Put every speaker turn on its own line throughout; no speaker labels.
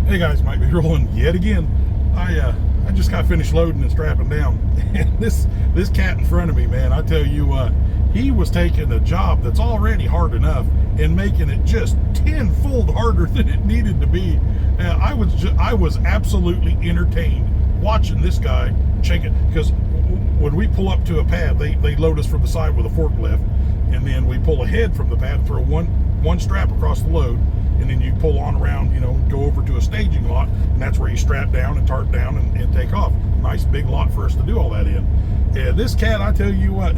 Hey guys, might be rolling yet again. I just got finished loading and strapping down. And this cat in front of me, man, I tell you what, he was taking a job that's already hard enough and making it just tenfold harder than it needed to be. I was absolutely entertained watching this guy check it, because when we pull up to a pad, they load us from the side with a forklift, and then we pull ahead from the pad, throw one strap across the load, and then you pull on around, go over to a staging lot, and that's where you strap down and tarp down and take off. Nice big lot for us to do all that in. And this cat, I tell you what,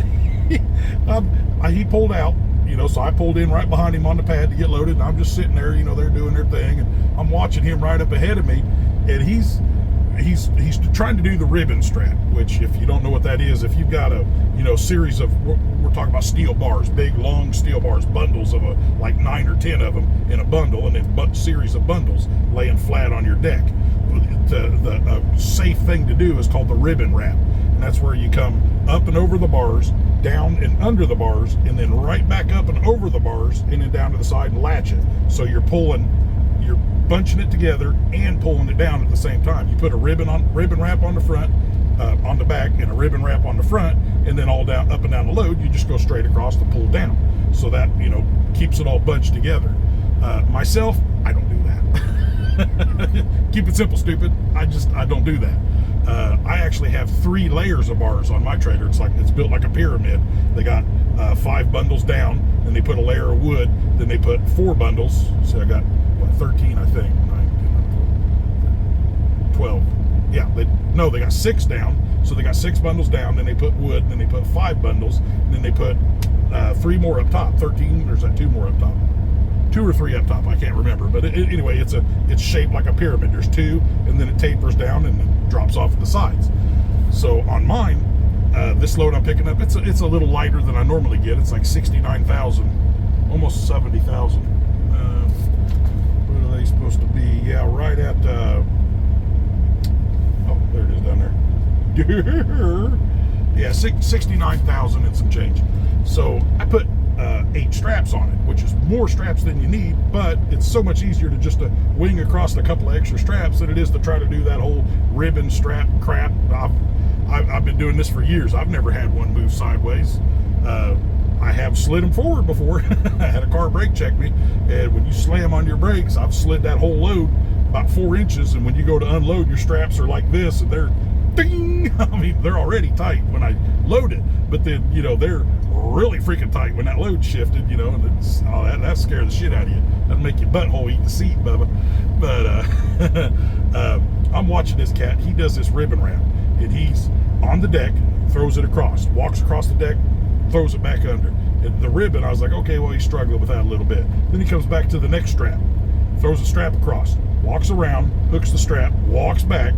he pulled out, so I pulled in right behind him on the pad to get loaded, and I'm just sitting there, they're doing their thing, and I'm watching him right up ahead of me, and he's trying to do the ribbon strap, which, if you don't know what that is, if you've got a series of, we're talking about steel bars, big long steel bars, bundles of like 9 or 10 of them in a bundle, and then series of bundles laying flat on your deck. The safe thing to do is called the ribbon wrap, and that's where you come up and over the bars, down and under the bars, and then right back up and over the bars, and then down to the side and latch it. So you're bunching it together and pulling it down at the same time. You put a ribbon wrap on the front, on the back, and a ribbon wrap on the front, and then all down, up and down the load, you just go straight across to pull down. So that, keeps it all bunched together. Myself, I don't do that. Keep it simple, stupid. I don't do that. I actually have 3 layers of bars on my trailer. It's built like a pyramid. They got 5 bundles down, then they put a layer of wood, then they put 4 bundles. So I got 13, I think. 12. Yeah, they got 6 down. So they got 6 bundles down, then they put wood, then they put 5 bundles, and then they put 3 more up top. 13, or is that 2 more up top? 2 or 3 up top, I can't remember. But anyway, it's shaped like a pyramid. There's 2, and then it tapers down and it drops off at the sides. So on mine, this load I'm picking up, it's a little lighter than I normally get. It's like 69,000, almost 70,000. What are they supposed to be? Yeah, right at, oh, there it is down there. Yeah, 69,000 and some change. So I put 8 straps on it, which is more straps than you need, but it's so much easier to just wing across a couple of extra straps than it is to try to do that whole ribbon strap crap. I've been doing this for years. I've never had one move sideways. I have slid them forward before. I had a car brake check me, and when you slam on your brakes, I've slid that whole load about 4 inches, and when you go to unload, your straps are like this, and they're ding! I mean, they're already tight when I load it, but then, they're really freaking tight when that load shifted, and it's, that scares the shit out of you. That'll make your butthole eat the seat, Bubba. But I'm watching this cat. He does this ribbon wrap, and he's on the deck, throws it across, walks across the deck, throws it back under. And the ribbon, I was like, okay, well, he's struggling with that a little bit. Then he comes back to the next strap, throws the strap across, walks around, hooks the strap, walks back,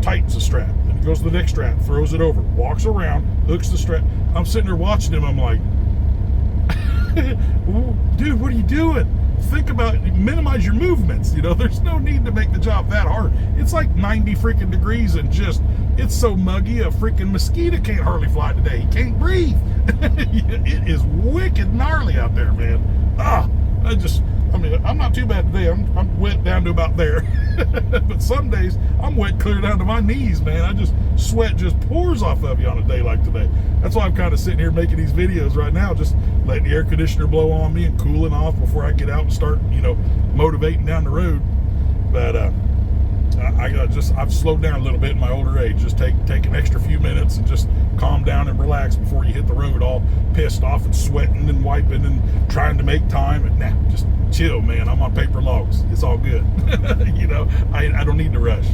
tightens the strap. Then he goes to the next strap, throws it over, walks around, hooks the strap. I'm sitting there watching him. I'm like, dude, what are you doing? Think about it. Minimize your movements. There's no need to make the job that hard. It's like 90 freaking degrees, and it's so muggy, a freaking mosquito can't hardly fly today. He can't breathe. It is wicked gnarly out there, man. I'm not too bad today. I'm wet down to about there. But some days I'm wet clear down to my knees, man. Sweat just pours off of you on a day like today. That's why I'm kind of sitting here making these videos right now, just letting the air conditioner blow on me and cooling off before I get out and start, motivating down the road. But I've slowed down a little bit in my older age. Just take an extra few minutes and just calm down and relax before you hit the road all pissed off and sweating and wiping and trying to make time. And just chill, man. I'm on paper logs. It's all good. I don't need to rush.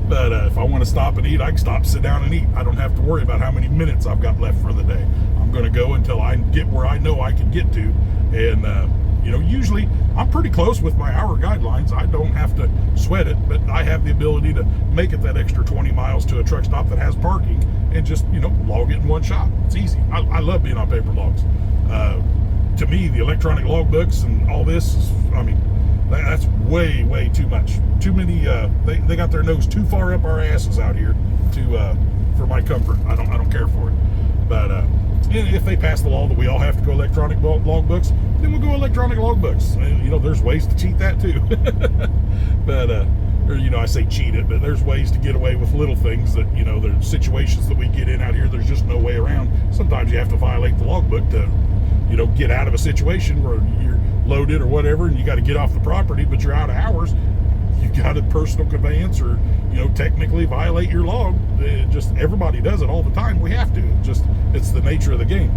But if I want to stop and eat, I can stop, sit down and eat. I don't have to worry about how many minutes I've got left for the day. I'm going to go until I get where I know I can get to. And, usually I'm pretty close with my hour guidelines. I don't have to sweat it, but I have the ability to make it that extra 20 miles to a truck stop that has parking and just, log it in one shot. It's easy. I love being on paper logs. To me, the electronic logbooks and all this is, that's way, way too much. Too many, they got their nose too far up our asses out here for my comfort. I don't care for it. But And if they pass the law that we all have to go electronic logbooks, then we'll go electronic logbooks. And, you know, there's ways to cheat that too. But, or, you know, I say cheat it, but there's ways to get away with little things that, you know, there's situations that we get in out here, there's just no way around. Sometimes you have to violate the logbook to, you know, get out of a situation where you're loaded or whatever, and you got to get off the property, but you're out of hours. You got a personal conveyance, or, you know, technically violate your log. It just, everybody does it all the time. We have to. It's the nature of the game.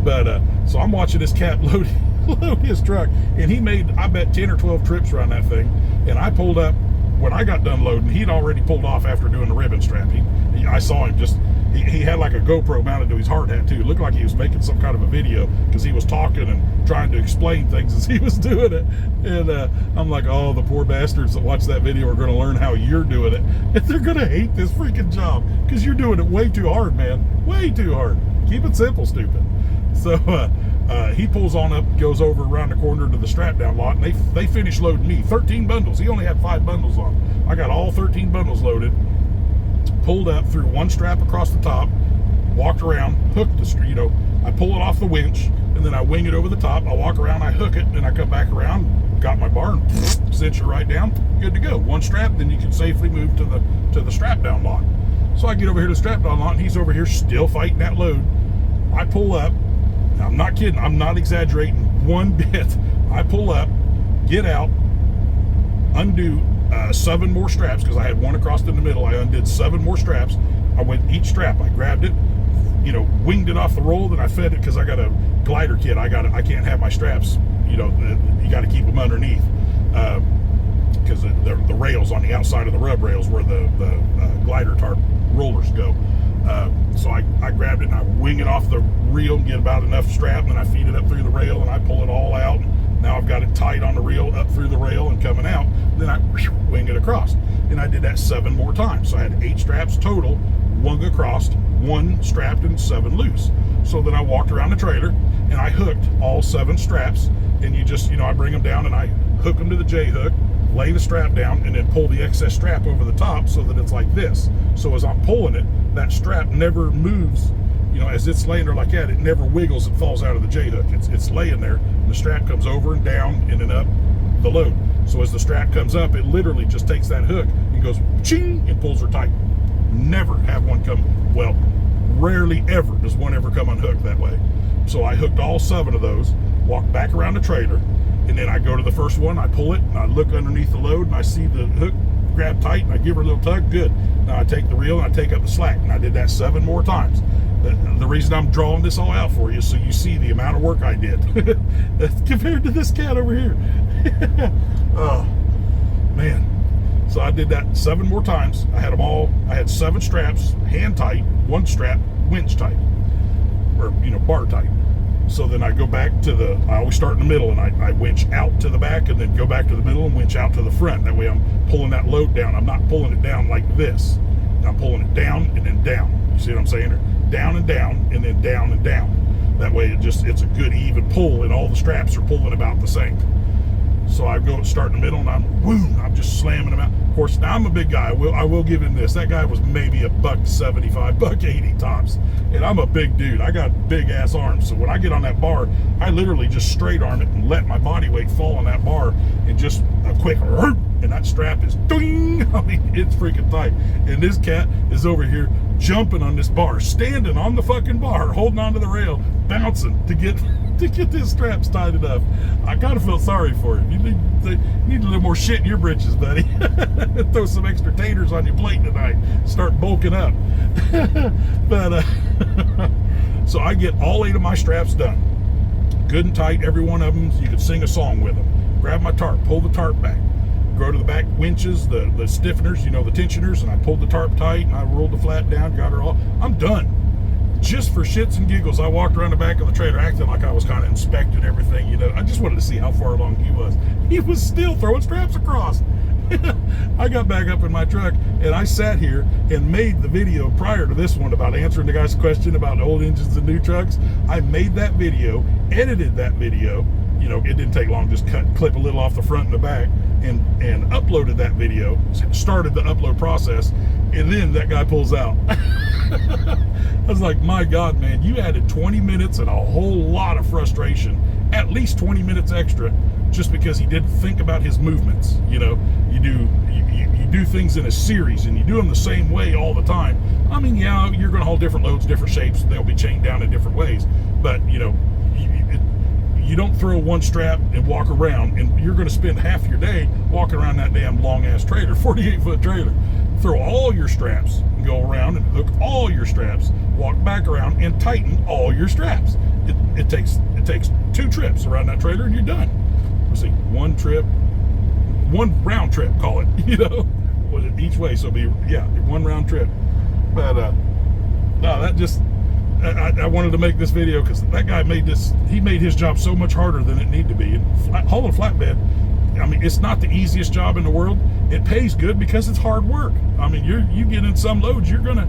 But so I'm watching this cat load his truck, and he made, I bet, 10 or 12 trips around that thing. And I pulled up when I got done loading. He'd already pulled off after doing the ribbon strap. I saw him just. He had like a GoPro mounted to his hard hat too. It looked like he was making some kind of a video because he was talking and trying to explain things as he was doing it. And I'm like, oh, the poor bastards that watch that video are going to learn how you're doing it. And they're going to hate this freaking job because you're doing it way too hard, man. Way too hard. Keep it simple, stupid. So he pulls on up, goes over around the corner to the strap down lot, and they finish loading me. 13 bundles. He only had 5 bundles on. I got all 13 bundles loaded. Pulled up, threw one strap across the top, walked around, hooked the, you know, I pull it off the winch, and then I wing it over the top. I walk around, I hook it, and I come back around, got my bar, and cinch it right down, good to go. One strap, then you can safely move to the strap down lot. So I get over here to the strap down lot, and he's over here still fighting that load. I pull up, I'm not kidding, I'm not exaggerating one bit. I pull up, get out, undo 7 more straps, because I had one across in the middle. I undid 7 more straps. I went each strap, I grabbed it, you know, winged it off the roll, then I fed it, because I got a glider kit. I can't have my straps, you know, you got to keep them underneath, because the rails on the outside of the rub rails where the glider tarp rollers go. So I grabbed it and I wing it off the reel and get about enough strap, and then I feed it up through the rail and I pull it all out. Now I've got it tight on the reel up through the rail and coming out. Then I wing it across. And I did that 7 more times. So I had 8 straps total, wung across, 1 strapped and 7 loose. So then I walked around the trailer and I hooked all 7 straps. And you just, you know, I bring them down and I hook them to the J-hook, lay the strap down, and then pull the excess strap over the top so that it's like this. So as I'm pulling it, that strap never moves. You know, as it's laying there like that, it never wiggles and falls out of the J-hook. It's laying there, and the strap comes over and down and then up the load. So as the strap comes up, it literally just takes that hook and goes ching and pulls her tight. Never have one come, well, rarely ever does one ever come unhooked that way. So I hooked all 7 of those, walked back around the trailer, and then I go to the first one, I pull it, and I look underneath the load, and I see the hook grab tight, and I give her a little tug, good. Now I take the reel and I take up the slack, and I did that 7 more times. The reason I'm drawing this all out for you is so you see the amount of work I did compared to this cat over here. Oh, man. So I did that 7 more times. I had them all, I had 7 straps, hand tight, 1 strap, winch tight, or, you know, bar tight. So then I go back to I always start in the middle, and I winch out to the back and then go back to the middle and winch out to the front. That way I'm pulling that load down. I'm not pulling it down like this. I'm pulling it down and then down. You see what I'm saying? Or down and down and then down and down. That way it's a good even pull, and all the straps are pulling about the same. So I go start in the middle, and I'm just slamming them out. Of course, now I'm a big guy. I will give him this. That guy was maybe $175, $180 tops. And I'm a big dude. I got big ass arms. So when I get on that bar, I literally just straight arm it and let my body weight fall on that bar, and just a quick, and that strap is ding. I mean, it's freaking tight. And this cat is over here jumping on this bar, standing on the fucking bar, holding onto the rail, bouncing to get this straps tight enough. I kind of felt sorry for him. You need a little more shit in your britches, buddy. Throw some extra taters on your plate tonight. Start bulking up. But so I get all 8 of my straps done, good and tight. Every one of them, you could sing a song with them. Grab my tarp, pull the tarp back, go to the back winches, the stiffeners, you know, the tensioners, and I pulled the tarp tight and I rolled the flat down, got her all. I'm done. Just for shits and giggles, I walked around the back of the trailer acting like I was kind of inspecting everything, you know. I just wanted to see how far along he was. He was still throwing straps across. I got back up in my truck, and I sat here and made the video prior to this one about answering the guy's question about old engines and new trucks. I made that video, edited that video. You know, it didn't take long, just clip a little off the front and the back. and uploaded that video, started the upload process, and then that guy pulls out. I was like, my God, man, you added 20 minutes and a whole lot of frustration, at least 20 minutes extra, just because he didn't think about his movements. You know, you do things in a series and you do them the same way all the time. I mean, yeah, you're going to haul different loads, different shapes. They'll be chained down in different ways. But, you know, you don't throw one strap and walk around, and you're going to spend half your day walking around that damn long-ass trailer, 48-foot trailer. Throw all your straps and go around and hook all your straps, walk back around and tighten all your straps. It takes 2 trips around that trailer and you're done. Let's see, 1 trip, 1 round trip, call it, you know, each way. So it'll be, yeah, 1 round trip. But no, that just, I wanted to make this video because that guy he made his job so much harder than it needed to be. And hauling flatbed, I mean, it's not the easiest job in the world. It pays good because it's hard work. I mean, you get in some loads, you're gonna,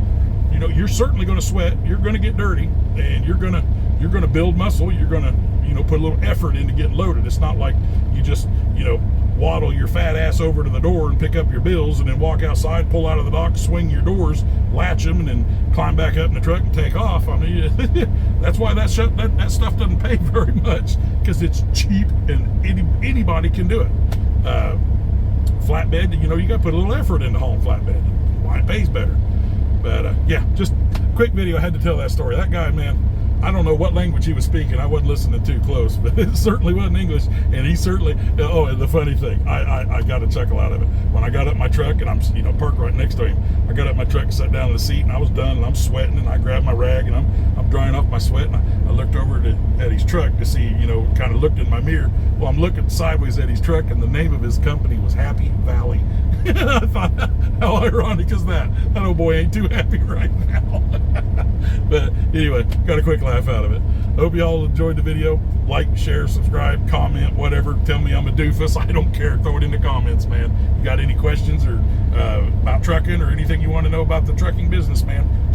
you know, you're certainly gonna sweat, you're gonna get dirty, and you're gonna build muscle. You're gonna, you know, put a little effort into getting loaded. It's not like you just, you know, waddle your fat ass over to the door and pick up your bills and then walk outside, pull out of the dock, swing your doors, latch them, and then climb back up in the truck and take off. I mean, that's why that stuff doesn't pay very much, because it's cheap and anybody can do it. Flatbed, you know, you got to put a little effort into hauling flatbed. Why it pays better. But yeah, just quick video. I had to tell that story. That guy, man, I don't know what language he was speaking. I wasn't listening too close, but it certainly wasn't English. And he certainly, oh, and the funny thing, I got a chuckle out of it. When I got up my truck, and I'm, you know, parked right next to him, I got up my truck and sat down in the seat, and I was done, and I'm sweating, and I grabbed my rag, and I'm drying off my sweat, and I looked over at his truck to see, you know, kind of looked in my mirror. Well, I'm looking sideways at his truck, and the name of his company was Happy Valley. I thought, how ironic is that? That old boy ain't too happy right now. But anyway, got a quick laugh out of it. Hope you all enjoyed the video. Like, share, subscribe, comment, whatever. Tell me I'm a doofus. I don't care. Throw it in the comments, man. You got any questions or about trucking or anything you want to know about the trucking business, man?